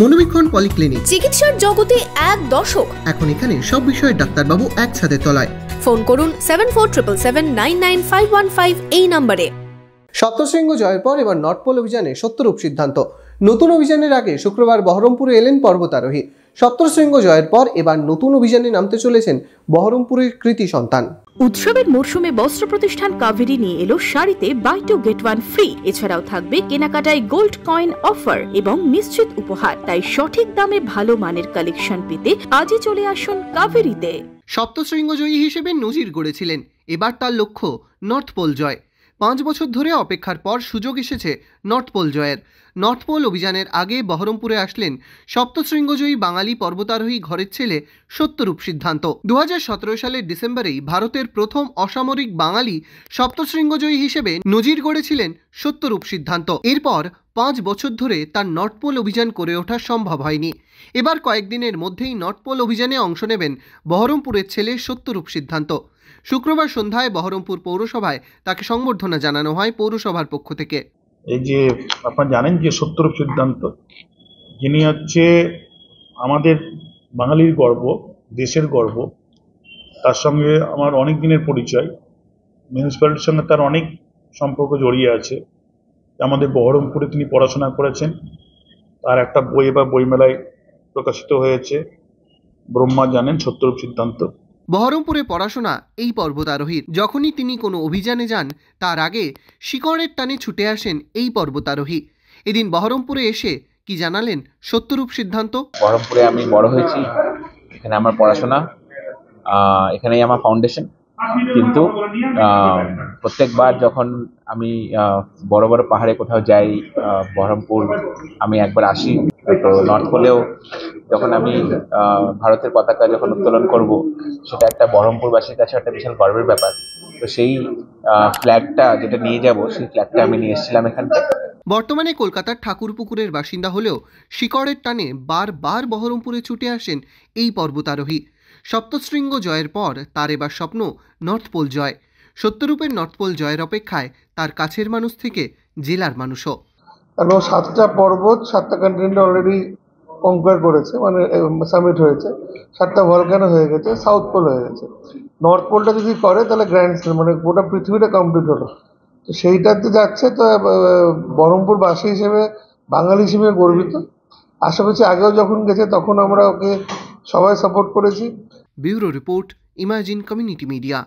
মনোবীক্ষণ polyclinic, চিকিৎসার জগতে এক দশক। এখন এখানে সব বিষয়ে ডাক্তারবাবু একসাথে তলায়। ফোন করুন 7477999515 এই নম্বরে। সপ্তশৃঙ্গ জয়ের পর এবার নর্থ পোল অভিযানে সত্যরূপ সিদ্ধান্ত। নতুন অভিযানের আগে শুক্রবার বহরমপুরে এলেন পর্বতারোহী। সপ্তশৃঙ্গ জয়ের পর এবার নতুন অভিযানে নামতে চলেছেন বহরমপুরের কৃতি সন্তান। উৎসবের মরশুমে বস্ত্র প্রতিষ্ঠান কাভেরি নিয়ে এলো শাড়িতে buy two get one free. এছাড়াও থাকবে কেনাকাটায় গোল্ড কয়েন অফার এবং নিশ্চিত উপহার। তাই সঠিক দামে ভালো মানের কালেকশন পেতে আজই চলে আসুন কাভেরিতে। সপ্তশৃঙ্গ জয়ী হিসেবে নজির গড়েছিলেন, এবার তার লক্ষ্য নর্থ পোল জয়। 5 বছর ধরে অপেক্ষার পর সুযোগ এসেছে নর্থ পোল জয়ের। নর্থ পোল অভিযানের আগে বহরমপুরে আসলেন সপ্তশৃঙ্গজয়ী বাঙালি পর্বতারোহী ঘরের ছেলে সত্যরূপ সিদ্ধান্ত। 2017 সালের ডিসেম্বরেই ভারতের প্রথম অসামরিক বাঙালি সপ্তশৃঙ্গজয়ী হিসেবে নজির গড়েছিলেন সত্যরূপ সিদ্ধান্ত। এরপর 5 বছর ধরে তার নর্থ পোল অভিযান করে ওঠা সম্ভব হয়নি। এবার কয়েকদিনের মধ্যেই নর্থ পোল অভিযানে অংশ নেবেন বহরমপুরের ছেলে সত্যরূপ সিদ্ধান্ত। শুক্রবার সন্ধ্যায় বহরমপুর পৌরসভায় তাকে সংবর্ধনা জানানো হয় পৌরসভার পক্ষ থেকে। এই যে আপনারা জানেন যে সত্যরূপ সিদ্ধান্ত, যিনি হচ্ছে আমাদের বাঙালির গর্ব, দেশের গর্ব, তার সঙ্গে আমার অনেক দিনের পরিচয়। মিউনিসিপ্যালিটির সঙ্গে তার অনেক সম্পর্ক জড়িয়ে আছে। আমাদের বহরমপুরে তিনি পড়াশোনা করেছেন। তার একটা বই বা বইমেলায় প্রকাশিত হয়েছে, ব্রহ্মা জানেন সত্যরূপ সিদ্ধান্ত। বহরমপুরে পড়াশোনা এই পর্বতারোহীর। যখনই তিনি কোনো অভিযানে যান তার আগে শিকড়ের টানে ছুটে আসেন এই পর্বতারোহী। এদিন বহরমপুরে এসে কি জানালেন সত্যরূপ সিদ্ধান্ত। বহরমপুরে আমি বড় হয়েছি, এখানে আমার পড়াশোনা, এখানেই আমার ফাউন্ডেশন। কিন্তু প্রত্যেকবার যখন আমি বড় বড় পাহাড়ে কোথাও যাই, বহরমপুর আমি একবার আসি। তো নর্থ পোলেও যখন আমি ভারতের পতাকা যখন উত্তোলন করব, সেটা একটা বহরমপুরবাসীর কাছে একটা বিশাল গর্বের ব্যাপার। তো সেই ফ্ল্যাগটা যেটা নিয়ে যাব, সেই ফ্ল্যাগটা আমি নিয়ে এসেছিলাম এখান থেকে। বর্তমানে কলকাতার ঠাকুরপুকুরের বাসিন্দা হলেও শিকড়ের টানে বারবার বহরমপুরে ছুটে আসেন এই পর্বতারোহী। সপ্তশৃঙ্গ জয়ের পর তার এবার স্বপ্ন নর্থ পোল জয়। সত্যরূপের নর্থ পোল জয়ের অপেক্ষায় তার কাছের মানুষ থেকে জেলার মানুষও। কারণ 7টা পর্বত 7টা কন্টিনেন্ট অলরেডি কনকোয়ার করেছে, মানে সামিট হয়েছে, 7টা ভলকানো হয়ে গেছে, সাউথ পোল হয়ে গেছে। নর্থ পোলটা যদি করে তাহলে গ্র্যান্ড, মানে গোটা পৃথিবীটা কমপ্লিট হলো। তো সেইটাতে যাচ্ছে। তো বহরমপুরবাসী হিসেবে, বাঙালি হিসেবে গর্বিত। আশেপাশে আগেও যখন গেছে তখন আমরা ওকে সবাই সাপোর্ট করেছি। Bureau report, imagine community media.